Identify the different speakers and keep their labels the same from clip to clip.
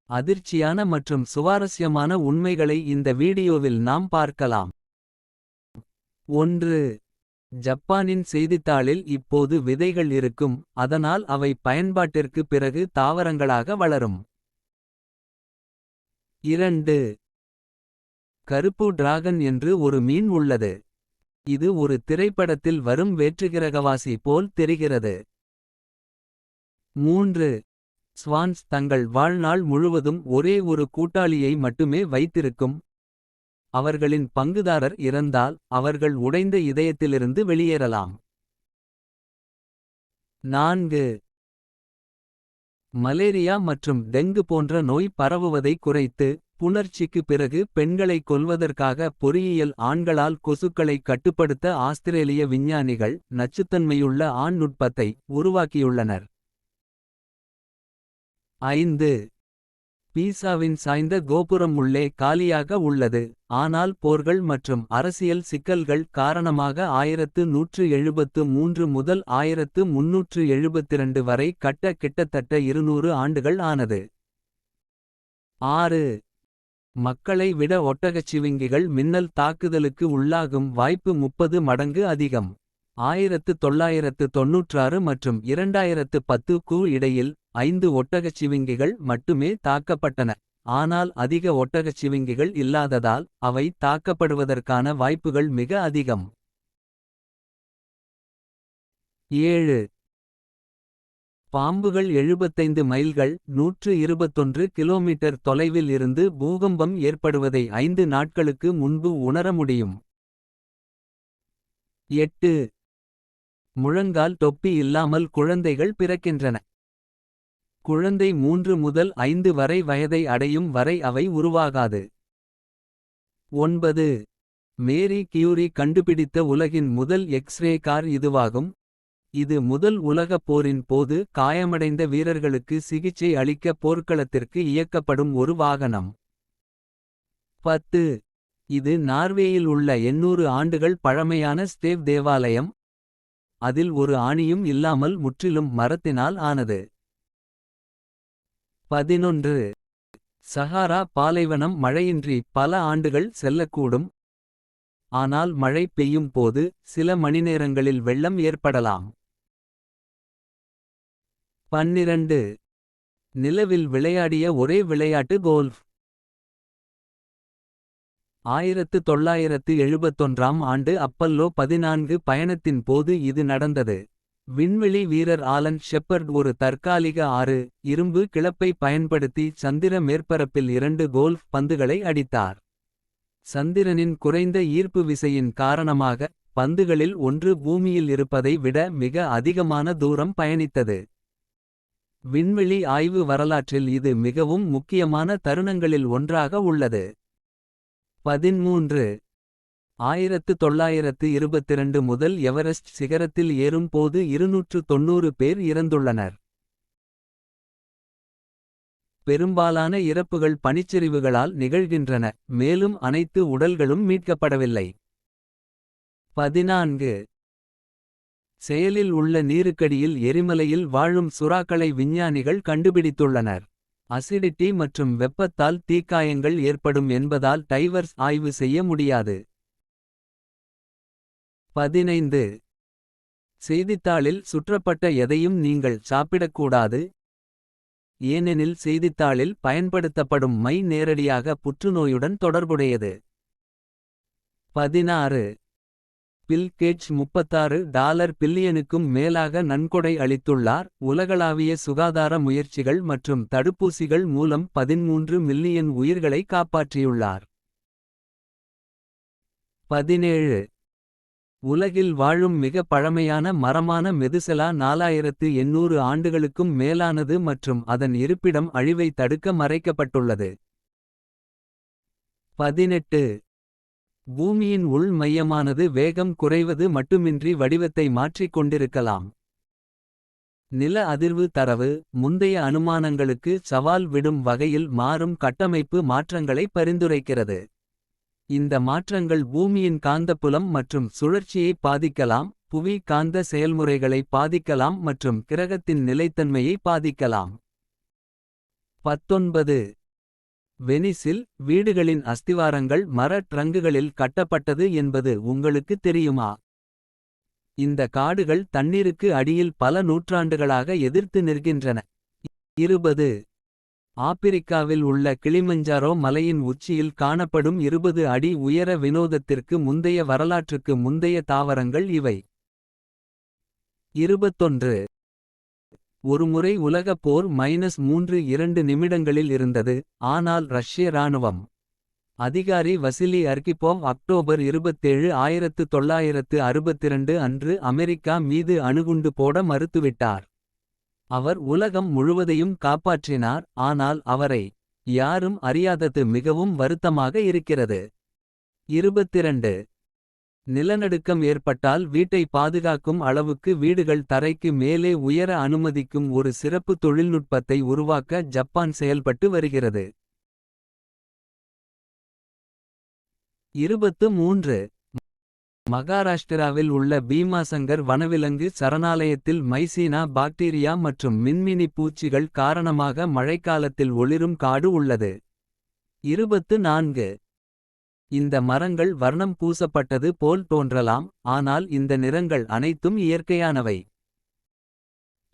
Speaker 1: அதிர்ச்சியான மற்றும் சுவாரஸ்யமான உண்மைகளை இந்த வீடியோவில் நாம் பார்க்கலாம். 1. ஜப்பானின் செய்தித்தாளில் இப்போது விதைகள் இருக்கும், அதனால் அவை பயன்பாட்டிற்கு பிறகு தாவரங்களாக வளரும். 2. கருப்பு டிராகன் என்று ஒரு மீன் உள்ளது. இது ஒரு திரைப்படத்தில் வரும் வேற்றுகிரகவாசி போல் தெரிகிறது. 3. ஸ்வான்ஸ் தங்கள் வாழ்நாள் முழுவதும் ஒரே ஒரு கூட்டாளியை மட்டுமே வைத்திருக்கும். அவர்களின் பங்குதாரர் இறந்தால் அவர்கள் உடைந்த இதயத்திலிருந்து வெளியேறலாம். 4. மலேரியா மற்றும் டெங்கு போன்ற நோய் பரவுவதை குறைத்து, புணர்ச்சிக்கு பிறகு பெண்களை கொல்வதற்காக பொறியியல் ஆண்களால் கொசுக்களை கட்டுப்படுத்த ஆஸ்திரேலிய விஞ்ஞானிகள் நச்சுத்தன்மையுள்ள ஆண் நுட்பத்தை உருவாக்கியுள்ளனர். 5. பீசாவின் சாய்ந்த கோபுரம் உள்ளே காலியாக உள்ளது, ஆனால் போர்கள் மற்றும் அரசியல் சிக்கல்கள் காரணமாக 1173 முதல் 1372 வரை கட்ட கிட்டத்தட்ட 200 ஆண்டுகள் ஆனது. 6. மக்களை விட ஒட்டகச்சிவிங்கிகள் மின்னல் தாக்குதலுக்கு உள்ளாகும் வாய்ப்பு 30 மடங்கு அதிகம். 1996 மற்றும் 2010க்கு இடையில் 5 ஒட்டகச்சிவிங்கிகள் மட்டுமே தாக்கப்பட்டன. ஆனால் அதிக ஒட்டகச்சிவிங்கிகள் இல்லாததால் அவை தாக்கப்படுவதற்கான வாய்ப்புகள் மிக அதிகம். 7. பாம்புகள் 75 மைல்கள் 121 கிலோமீட்டர் தொலைவில் இருந்து பூகம்பம் ஏற்படுவதை 5 நாட்களுக்கு முன்பு உணர முடியும். 8. முழங்கால் தொப்பி இல்லாமல் குழந்தைகள் பிறக்கின்றன. குழந்தை 3 முதல் 5 வரை வயதை அடையும் வரை அவை உருவாகாது. 9. மேரி கியூரி கண்டுபிடித்த உலகின் முதல் எக்ஸ்ரே கார் இதுவாகும். இது முதல் உலகப் போரின் போது காயமடைந்த வீரர்களுக்கு சிகிச்சை அளிக்க போர்க்களத்திற்கு இயக்கப்படும் ஒரு வாகனம். 10. இது நார்வேயில் உள்ள 800 ஆண்டுகள் பழமையான ஸ்டேவ் தேவாலயம். அதில் ஒரு ஆணியும் இல்லாமல் முற்றிலும் மரத்தினால் ஆனது. 11. சஹாரா பாலைவனம் மழையின்றி பல ஆண்டுகள் செல்லக்கூடும். ஆனால் மழை பெய்யும் போது சில மணிநேரங்களில் வெள்ளம் ஏற்படலாம். 12. நிலவில் விளையாடிய ஒரே விளையாட்டு கோல்ஃப். 1971ஆம் ஆண்டு அப்பல்லோ 14 பயணத்தின் போது இது நடந்தது. விண்வெளி வீரர் ஆலன் ஷெப்பர்ட் ஒரு தற்காலிக இரும்பு கிளப்பை பயன்படுத்தி சந்திர மேற்பரப்பில் 2 கோல்ஃப் பந்துகளை அடித்தார். சந்திரனின் குறைந்த ஈர்ப்பு விசையின் காரணமாக பந்துகளில் ஒன்று பூமியில் இருப்பதை விட மிக அதிகமான தூரம் பயணித்தது. விண்வெளி ஆய்வு வரலாற்றில் இது மிகவும் முக்கியமான தருணங்களில் ஒன்றாக உள்ளது. 13. 1922 முதல் எவரெஸ்ட் சிகரத்தில் ஏறும் போது 290 பேர் இறந்துள்ளனர். பெரும்பாலான இறப்புகள் பனிச்சரிவுகளால் நிகழ்கின்றன, மேலும் அனைத்து உடல்களும் மீட்கப்படவில்லை. 14. செயலில் உள்ள நீருக்கடியில் எரிமலையில் வாழும் சுறாக்களை விஞ்ஞானிகள் கண்டுபிடித்துள்ளனர். அசிடிட்டி மற்றும் வெப்பத்தால் தீக்காயங்கள் ஏற்படும் என்பதால் டைவர்ஸ் ஆய்வு செய்ய முடியாது. 15. செய்தித்தாளில் சுற்றப்பட்ட எதையும் நீங்கள் சாப்பிடக்கூடாது. ஏனெனில் செய்தித்தாளில் பயன்படுத்தப்படும் மை நேரடியாக புற்றுநோயுடன் தொடர்புடையது. 16. பில் கேட்ஸ் $36 பில்லியனுக்கும் மேலாக நன்கொடை அளித்துள்ளார். உலகளாவிய சுகாதார முயற்சிகள் மற்றும் தடுப்பூசிகள் மூலம் 13 மில்லியன் உயிர்களை காப்பாற்றியுள்ளார். 17. உலகில் வாழும் மிக பழமையான மரமான மெதுசெலா 4800 ஆண்டுகளுக்கும் மேலானது மற்றும் அதன் இருப்பிடம் அழிவை தடுக்க மறைக்கப்பட்டுள்ளது. 18. பூமியின் உள் மையமானது வேகம் குறைவது மட்டுமின்றி வடிவத்தை மாற்றிக் கொண்டிருக்கலாம். நில அதிர்வு தரவு முந்தைய அனுமானங்களுக்கு சவால் விடும் வகையில் மாறும் கட்டமைப்பு மாற்றங்களை பரிந்துரைக்கிறது. இந்த மாற்றங்கள் பூமியின் காந்தப்புலம் மற்றும் சுழற்சியை பாதிக்கலாம், புவி காந்த செயல்முறைகளை பாதிக்கலாம் மற்றும் கிரகத்தின் நிலைத்தன்மையை பாதிக்கலாம். 19. வெனிஸில் வீடுகளின் அஸ்திவாரங்கள் மர ட்ரங்குகளில் கட்டப்பட்டது என்பது உங்களுக்கு தெரியுமா? இந்த காடுகள் தண்ணீருக்கு அடியில் பல நூற்றாண்டுகளாக எதிர்த்து நிற்கின்றன. 20. ஆப்பிரிக்காவில் உள்ள கிளிமஞ்சாரோ மலையின் உச்சியில் காணப்படும் 20 அடி உயர வினோதத்திற்கு முந்தைய வரலாற்றுக்கு முந்தைய தாவரங்கள் இவை. 21. ஒருமுறை உலகப் போர் -2 நிமிடங்களில் இருந்தது. ஆனால் ரஷ்ய இராணுவம் அதிகாரி வசிலி அர்கிப்போவ் அக்டோபர் 27, 1962 அன்று அமெரிக்கா மீது அணுகுண்டு போட மறுத்துவிட்டார். அவர் உலகம் முழுவதையும் காப்பாற்றினார். ஆனால் அவரை யாரும் அறியாதது மிகவும் வருத்தமாக இருக்கிறது. 22. நிலநடுக்கம் ஏற்பட்டால் வீட்டை பாதுகாக்கும் அளவுக்கு வீடுகள் தரைக்கு மேலே உயர அனுமதிக்கும் ஒரு சிறப்பு தொழில்நுட்பத்தை உருவாக்க ஜப்பான் செயல்பட்டு வருகிறது. 23. மகாராஷ்டிராவில் உள்ள பீமாசங்கர் வனவிலங்கு சரணாலயத்தில் மைசீனா பாக்டீரியா மற்றும் மின்மினி பூச்சிகள் காரணமாக மழைக்காலத்தில் ஒளிரும் காடு உள்ளது. 24. இந்த மரங்கள் வர்ணம் பூசப்பட்டது போல் தோன்றலாம். ஆனால் இந்த நிறங்கள் அனைத்தும் இயற்கையானவை.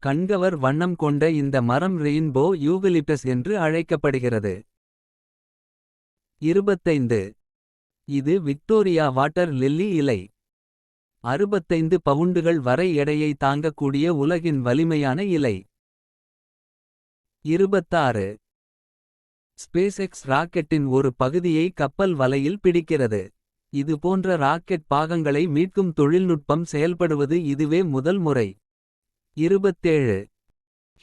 Speaker 1: கண்கவர் வண்ணம் கொண்ட இந்த மரம் ரெயின்போ யூகலிப்டஸ் என்று அழைக்கப்படுகிறது. 25. இது விக்டோரியா வாட்டர் லில்லி இலை. 65 பவுண்டுகள் வரை எடையை தாங்கக்கூடிய உலகின் வலிமையான இலை. 26. ஸ்பேஸ்எக்ஸ் ராக்கெட்டின் ஒரு பகுதியை கப்பல் வலையில் பிடிக்கிறது. இது போன்ற ராக்கெட் பாகங்களை மீட்கும் தொழில்நுட்பம் செயல்படுவது இதுவே முதல் முறை. 27.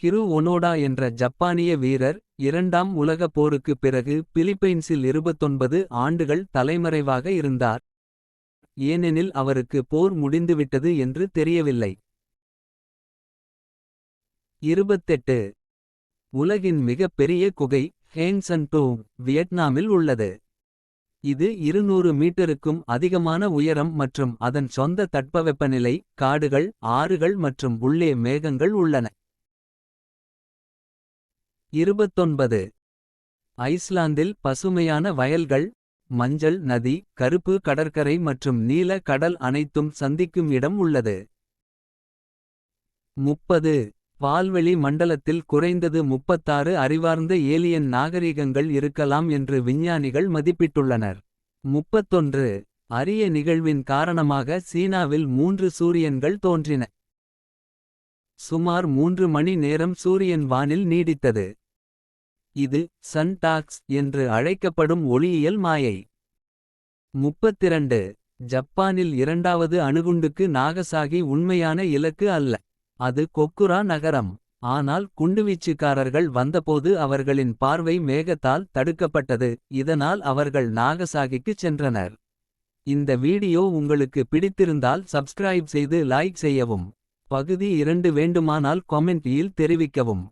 Speaker 1: ஹிரு ஒனோடா என்ற ஜப்பானிய வீரர் இரண்டாம் உலகப் போருக்குப் பிறகு பிலிப்பைன்ஸில் 29 ஆண்டுகள் தலைமறைவாக இருந்தார். ஏனெனில் அவருக்கு போர் முடிந்துவிட்டது என்று தெரியவில்லை. 28. உலகின் மிகப் பெரிய குகை ஹேங் சன் டோங் வியட்நாமில் உள்ளது. இது 200 மீட்டருக்கும் அதிகமான உயரம் மற்றும் அதன் சொந்த தட்பவெப்பநிலை, காடுகள், ஆறுகள் மற்றும் உள்ளே மேகங்கள் உள்ளன. 29. ஐஸ்லாந்தில் பசுமையான வயல்கள், மஞ்சள் நதி, கருப்பு கடற்கரை மற்றும் நீல கடல் அனைத்தும் சந்திக்கும் இடம் உள்ளது. 30. பால்வெளி மண்டலத்தில் குறைந்தது 36 அறிவார்ந்த ஏலியன் நாகரிகங்கள் இருக்கலாம் என்று விஞ்ஞானிகள் மதிப்பிட்டுள்ளனர். 31. அரிய நிகழ்வின் காரணமாக சீனாவில் 3 சூரியன்கள் தோன்றின. சுமார் 3 மணி நேரம் சூரியன் வானில் நீடித்தது. இது சன் டாக்ஸ் என்று அழைக்கப்படும் ஒளியியல் மாயை. 32. ஜப்பானில் இரண்டாவது அணுகுண்டுக்கு நாகசாகி உண்மையான இலக்கு அல்ல. அது கொக்குரா நகரம். ஆனால் குண்டுவீச்சுக்காரர்கள் வந்தபோது அவர்களின் பார்வை மேகத்தால் தடுக்கப்பட்டது. இதனால் அவர்கள் நாகசாகிக்குச் சென்றனர். இந்த வீடியோ உங்களுக்கு பிடித்திருந்தால் சப்ஸ்கிரைப் செய்து லைக் செய்யவும். பகுதி 2 வேண்டுமானால் கொமெண்ட் இல் தெரிவிக்கவும்.